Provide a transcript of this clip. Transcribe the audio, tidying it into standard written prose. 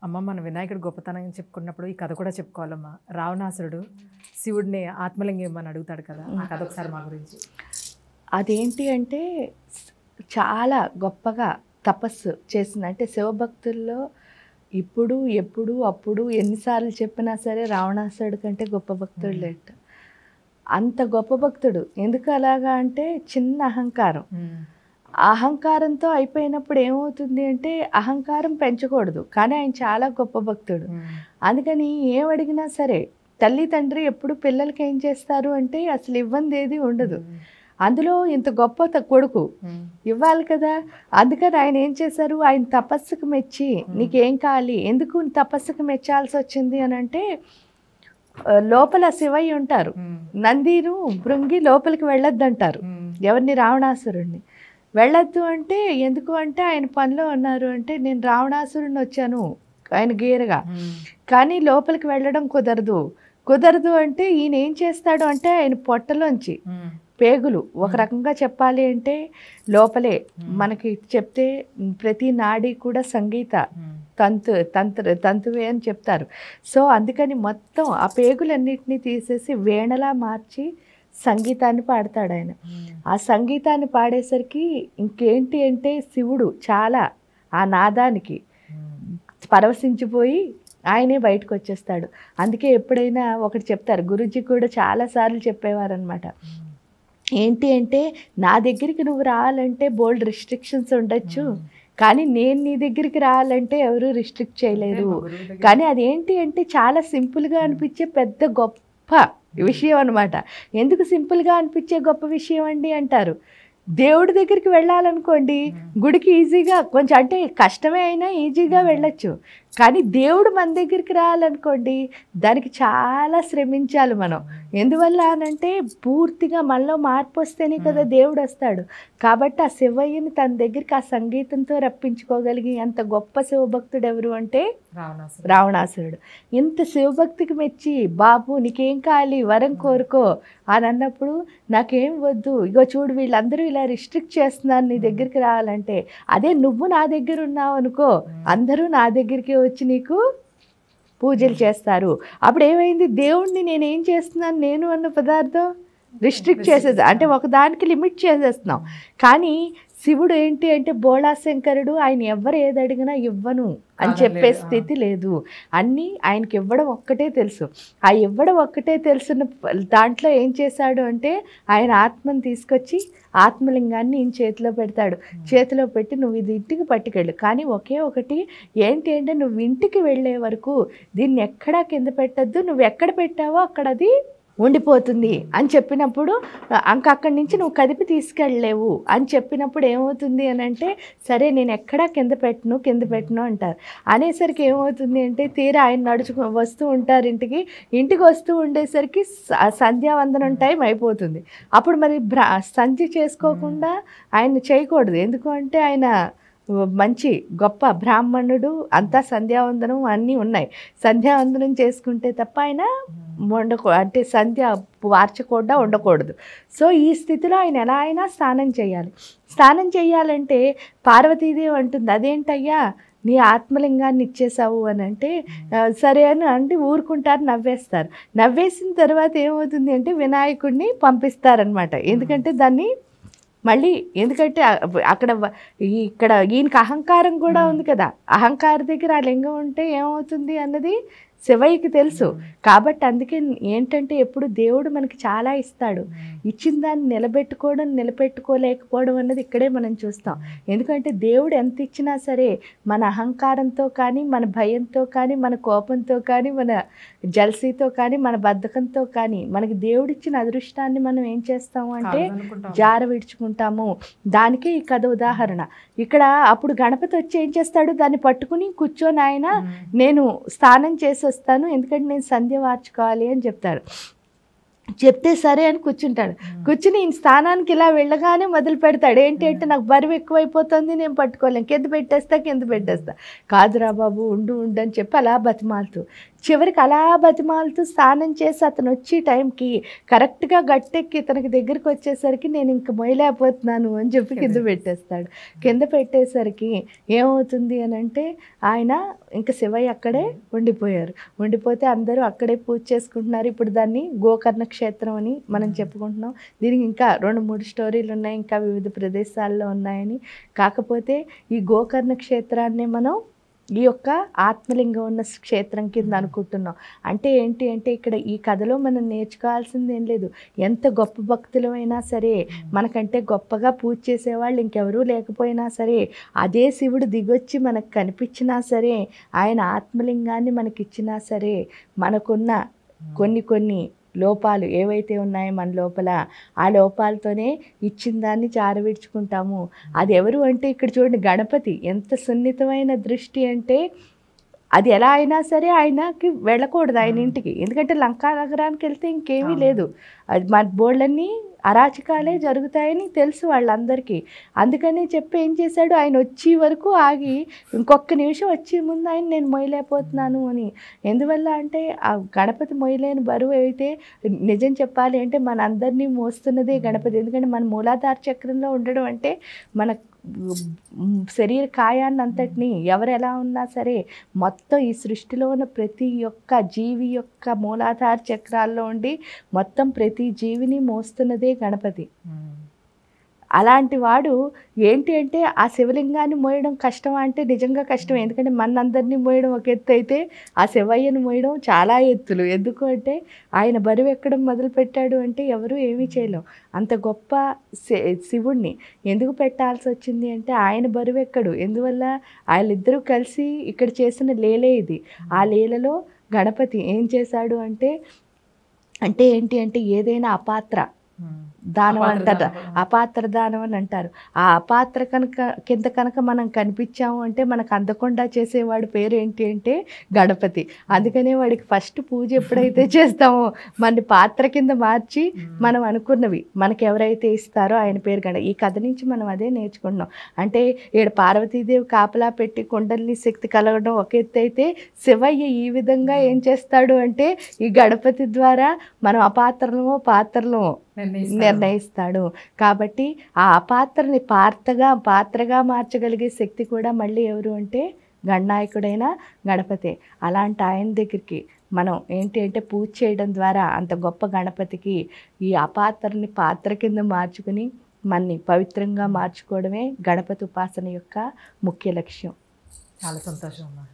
అమ్మ మన వినాయకుడు గొప్పతనం చెప్పుకున్నప్పుడు ఈ కథ కూడా చెప్పుకోవాలమ్మా. రావణాసురుడు శివుడిని ఆత్మలింగం ఇవ్వమని అడుగుతాడు కదా, ఆ కథ ఒకసారి మా గురించి. అదేంటి అంటే చాలా గొప్పగా తపస్సు చేసింది. అంటే శివభక్తుల్లో ఇప్పుడు ఎప్పుడు అప్పుడు ఎన్నిసార్లు చెప్పినా సరే రావణాసురుడి కంటే గొప్ప భక్తుడు లేట. అంత గొప్ప భక్తుడు. ఎందుకు అలాగా అంటే చిన్న అహంకారం. అహంకారంతో అయిపోయినప్పుడు ఏమవుతుంది అంటే అహంకారం పెంచకూడదు, కానీ ఆయన చాలా గొప్ప భక్తుడు. అందుకని ఏం అడిగినా సరే తల్లి తండ్రి ఎప్పుడు పిల్లలకి ఏం చేస్తారు అంటే అసలు ఇవ్వంది ఏది ఉండదు. అందులో ఇంత గొప్ప కొడుకు ఇవ్వాలి కదా. అందుకని ఆయన ఏం చేశారు, ఆయన తపస్సుకు మెచ్చి నీకేం కావాలి, ఎందుకు తపస్సుకు మెచ్చాల్సి వచ్చింది అని అంటే లోపల శివయ్య ఉంటారు, నందిను భృంగి లోపలికి వెళ్ళొద్దు అంటారు ఎవరిని, రావణాసురుడిని. వెళ్ళొద్దు అంటే ఎందుకు అంటే ఆయన పనిలో ఉన్నారు అంటే నేను రావణాసురుడిని వచ్చాను ఆయన గీరగా, కానీ లోపలికి వెళ్ళడం కుదరదు అంటే ఈయన ఏం చేస్తాడు అంటే ఆయన పొట్టలోంచి పేగులు, ఒక రకంగా చెప్పాలి అంటే లోపలే మనకి చెప్తే ప్రతి నాడి కూడా సంగీత తంతువే అని చెప్తారు. సో అందుకని మొత్తం ఆ పేగులన్నిటినీ తీసేసి వేణలా మార్చి సంగీతాన్ని పాడతాడు ఆయన. ఆ సంగీతాన్ని పాడేసరికి ఇంకేంటి అంటే శివుడు చాలా ఆ నాదానికి పరవశించిపోయి ఆయనే బయటకు వచ్చేస్తాడు. అందుకే ఎప్పుడైనా ఒకటి చెప్తారు, గురూజీ కూడా చాలాసార్లు చెప్పేవారు అనమాట. ఏంటి అంటే నా దగ్గరికి నువ్వు రావాలంటే బోల్డ్ రిస్ట్రిక్షన్స్ ఉండొచ్చు, కానీ నేను నీ దగ్గరికి రావాలంటే ఎవరు రిస్ట్రిక్ట్ చేయలేరు. కానీ అదేంటి అంటే చాలా సింపుల్గా అనిపించే పెద్ద గొప్ప విషయం అనమాట. ఎందుకు సింపుల్గా అనిపించే గొప్ప విషయం అండి అంటారు, దేవుడి దగ్గరికి వెళ్ళాలనుకోండి గుడికి ఈజీగా, కొంచెం అంటే కష్టమే అయినా ఈజీగా వెళ్ళొచ్చు. కానీ దేవుడు మన దగ్గరికి రావాలనుకోండి దానికి చాలా శ్రమించాలి మనం. ఎందువల్ల అనంటే పూర్తిగా మనలో మార్పు వస్తేనే కదా దేవుడు వస్తాడు. కాబట్టి ఆ శివయ్యని తన దగ్గరికి ఆ సంగీతంతో రప్పించుకోగలిగి అంత గొప్ప శివభక్తుడు ఎవరు అంటే రావణాసురుడు. ఇంత శివభక్తికి మెచ్చి బాబు నీకేం కావాలి వరం కోరుకో అని అన్నప్పుడు నాకేం వద్దు, ఇగో చూడు వీళ్ళందరూ ఇలా రిస్ట్రిక్ట్ చేస్తున్నారు నీ దగ్గరికి రావాలంటే, అదే నువ్వు నా దగ్గర ఉన్నావు అనుకో అందరూ నా దగ్గరికి వచ్చి నీకు పూజలు చేస్తారు. అప్పుడు ఏమైంది, దేవుణ్ణి నేనేం చేస్తున్నాను నేను అన్న పదార్థం రిస్ట్రిక్ట్ చేసేది, అంటే ఒకదానికి లిమిట్ చేసేస్తున్నాం. కానీ శివుడు ఏంటి అంటే బోళాశంకరుడు, ఆయన ఎవరు ఏది అడిగినా ఇవ్వను అని చెప్పే స్థితి లేదు. అన్నీ ఆయనకి ఇవ్వడం ఒక్కటే తెలుసు. ఆ ఇవ్వడం ఒక్కటే తెలుసున్న దాంట్లో ఏం చేశాడు అంటే ఆయన ఆత్మను తీసుకొచ్చి ఆత్మలింగాన్ని ఈయన చేతిలో పెడతాడు. చేతిలో పెట్టి నువ్వు ఇది ఇంటికి పట్టుకెళ్ళు, కానీ ఒకే ఒకటి ఏంటి అంటే నువ్వు ఇంటికి వెళ్ళే వరకు దీన్ని ఎక్కడా కింద పెట్టద్దు, నువ్వు ఎక్కడ పెట్టావో అక్కడ అది ఉండిపోతుంది అని చెప్పినప్పుడు అక్కడి నుంచి నువ్వు కదిపి తీసుకెళ్ళలేవు అని చెప్పినప్పుడు ఏమవుతుంది అని అంటే సరే నేను ఎక్కడా కింద పెట్టను అంటారు. అనేసరికి ఏమవుతుంది అంటే తీరా ఆయన వస్తూ ఉంటారు ఇంటికి వస్తూ ఉండేసరికి సంధ్యావందనం టైం అయిపోతుంది. అప్పుడు మరి సంధ్య చేసుకోకుండా ఆయన చేయకూడదు, ఎందుకు అంటే ఆయన మంచి గొప్ప బ్రాహ్మణుడు, అంతా సంధ్యావందనం అన్నీ ఉన్నాయి. సంధ్యావందనం చేసుకుంటే తప్ప ఆయన అంటే సంధ్య వార్చకుండా ఉండకూడదు. సో ఈ స్థితిలో ఆయన ఎలా అయినా స్నానం చేయాలంటే పార్వతీదేవి అంటుంది, అదేంటయ్యా నీ ఆత్మలింగాన్ని ఇచ్చేసావు అని అంటే సరే అని అంటే ఊరుకుంటారు, నవ్వేసిన తర్వాత ఏమవుతుంది అంటే వినాయకుడిని పంపిస్తారనమాట. ఎందుకంటే దాన్ని మళ్ళీ ఎందుకంటే ఇక్కడ ఈయనకి అహంకారం కూడా ఉంది కదా, అహంకార దగ్గర ఆ లింగం ఉంటే ఏమవుతుంది అన్నది శివయ్యకి తెలుసు. కాబట్టి అందుకే ఏంటంటే ఎప్పుడు దేవుడు మనకి చాలా ఇస్తాడు, ఇచ్చిన దాన్ని నిలబెట్టుకోలేకపోవడం అన్నది ఇక్కడే మనం చూస్తాం. ఎందుకంటే దేవుడు ఎంత ఇచ్చినా సరే మన అహంకారంతో కానీ మన భయంతో కానీ మన కోపంతో కానీ మన జల్సీతో కానీ మన బద్ధకంతో కానీ మనకి దేవుడిచ్చిన అదృష్టాన్ని మనం ఏం చేస్తాము అంటే జార విడుచుకుంటాము. దానికే ఈ కథ ఉదాహరణ. ఇక్కడ అప్పుడు గణపతి వచ్చి ఏం చేస్తాడు, దాన్ని పట్టుకుని కూర్చొని ఆయన నేను స్నానం చేసి వస్తాను ఎందుకంటే నేను సంధ్య వార్చుకోవాలి అని చెప్తే సరే అని కూర్చుని ఈయన స్థానానికి ఇలా వెళ్ళగానే మొదలు పెడతాడు. ఏంటి అంటే నాకు బరువు ఎక్కువైపోతుంది, నేను పట్టుకోలేను, కింద పెట్టేస్తా కాదురా బాబు ఉండు అని చెప్పి అలా బతిమాలుతూ చివరికి అలా బతిమాలుతూ స్నానం చేసి అతను వచ్చి టైంకి కరెక్ట్గా గట్టెక్కి తనకి దగ్గరికి వచ్చేసరికి నేను ఇంక మొయ్యలేకపోతున్నాను అని చెప్పి కింద పెట్టేస్తాడు. కింద పెట్టేసరికి ఏమవుతుంది అని అంటే ఆయన ఇంకా శివయ్య అక్కడే ఉండిపోయారు. ఉండిపోతే అందరూ అక్కడే పూజ చేసుకుంటున్నారు. ఇప్పుడు దాన్ని గోకర్ణ క్షేత్రం అని మనం చెప్పుకుంటున్నాం. దీనికి ఇంకా 2-3 స్టోరీలు ఉన్నాయి, ఇంకా వివిధ ప్రదేశాల్లో ఉన్నాయని. కాకపోతే ఈ గోకర్ణ క్షేత్రాన్ని మనం ఈ యొక్క ఆత్మలింగం ఉన్న క్షేత్రం కింద అనుకుంటున్నాం. అంటే ఏంటి అంటే ఇక్కడ ఈ కథలో మనం నేర్చుకోవాల్సింది ఏం లేదు. ఎంత గొప్ప భక్తులమైనా సరే, మనకంటే గొప్పగా పూజ చేసేవాళ్ళు ఇంకెవరూ లేకపోయినా సరే, అదే శివుడు దిగొచ్చి మనకు కనిపించినా సరే, ఆయన ఆత్మలింగాన్ని మనకిచ్చినా సరే, మనకున్న కొన్ని లోపాలు ఏవైతే ఉన్నాయో మన లోపల, ఆ లోపాలతోనే ఇచ్చిన దాన్ని చారవిడ్చుకుంటాము. అది ఎవరు అంటే ఇక్కడ చూడండి, గణపతి ఎంత సున్నితమైన దృష్టి అంటే అది ఎలా అయినా సరే ఆయనకి వెళ్ళకూడదు ఆయన ఇంటికి. ఎందుకంటే లంకా నగరానికి వెళ్తే ఇంకేమీ లేదు, అది మన బోళ్ళన్నీ అరాచకాలే జరుగుతాయని తెలుసు వాళ్ళందరికీ. అందుకని చెప్పి ఏం చేశాడు, ఆయన వచ్చే వరకు ఆగి ఇంకొక నిమిషం వచ్చే ముందు ఆయన నేను మొయ్యలేకపోతున్నాను అని. ఎందువల్ల అంటే ఆ గణపతి మొయ్యలేని బరువు అయితే నిజం చెప్పాలి అంటే మన అందరినీ మోస్తున్నదే గణపతి. ఎందుకంటే మన మూలాధార చక్రంలో ఉండడం అంటే మన శరీర కాయాన్ని అంతటినీ ఎవరు ఎలా ఉన్నా సరే మొత్తం ఈ సృష్టిలో ఉన్న ప్రతి ఒక్క జీవి యొక్క మూలాధార చక్రాల్లో ఉండి మొత్తం ప్రతి జీవిని మోస్తున్నదే గణపతి. అలాంటి వాడు ఏంటి అంటే ఆ శివలింగాన్ని మోయడం కష్టం అంటే నిజంగా కష్టం. ఎందుకంటే మనందరినీ మోయడం ఒక ఎత్తు అయితే ఆ శివయ్యను మోయడం చాలా ఎత్తులు. ఎందుకు అంటే ఆయన బరువు ఎక్కడం మొదలుపెట్టాడు అంటే ఎవరు ఏమీ చేయలేం. అంత గొప్ప శివుణ్ణి ఎందుకు పెట్టాల్సి వచ్చింది అంటే ఆయన బరువు ఎక్కడు. ఎందువల్ల వాళ్ళిద్దరూ కలిసి ఇక్కడ చేసిన లీలే ఇది. ఆ లీలలో గణపతి ఏం చేశాడు అంటే ఏంటి అంటే ఏదైనా అపాత్ర దానం అంటారు, అపాత్ర దానం అని అంటారు. ఆ అపాత్ర కింద కనుక మనం కనిపించాము అంటే మనకు అందకుండా చేసేవాడి పేరు ఏంటి అంటే గణపతి. అందుకనే వాడికి ఫస్ట్ పూజ ఎప్పుడైతే చేస్తామో మన పాత్ర కింద మార్చి మనం అనుకున్నవి మనకి ఎవరైతే ఇస్తారో ఆయన పేరు గణ. ఈ కథ నుంచి మనం అదే నేర్చుకుంటున్నాం. అంటే ఈడ పార్వతీదేవి కాపలా పెట్టి కుండలిని శక్తి కలగడం ఒక ఎత్తు అయితే, శివయ్య ఈ విధంగా ఏం చేస్తాడు అంటే ఈ గణపతి ద్వారా మనం అపాత్రలమో పాత్రలమో నిర్ణయిస్తాడు. కాబట్టి ఆ అపాత్రని పాత్రగా మార్చగలిగే శక్తి కూడా మళ్ళీ ఎవరు అంటే గణనాయకుడైన గణపతే. అలాంటి ఆయన దగ్గరికి మనం ఏంటి అంటే పూజ చేయడం ద్వారా అంత గొప్ప గణపతికి ఈ అపాత్రని పాత్ర కింద మార్చుకుని మనని పవిత్రంగా మార్చుకోవడమే గణపతి ఉపాసన యొక్క ముఖ్య లక్ష్యం. చాలా సంతోషం అమ్మా.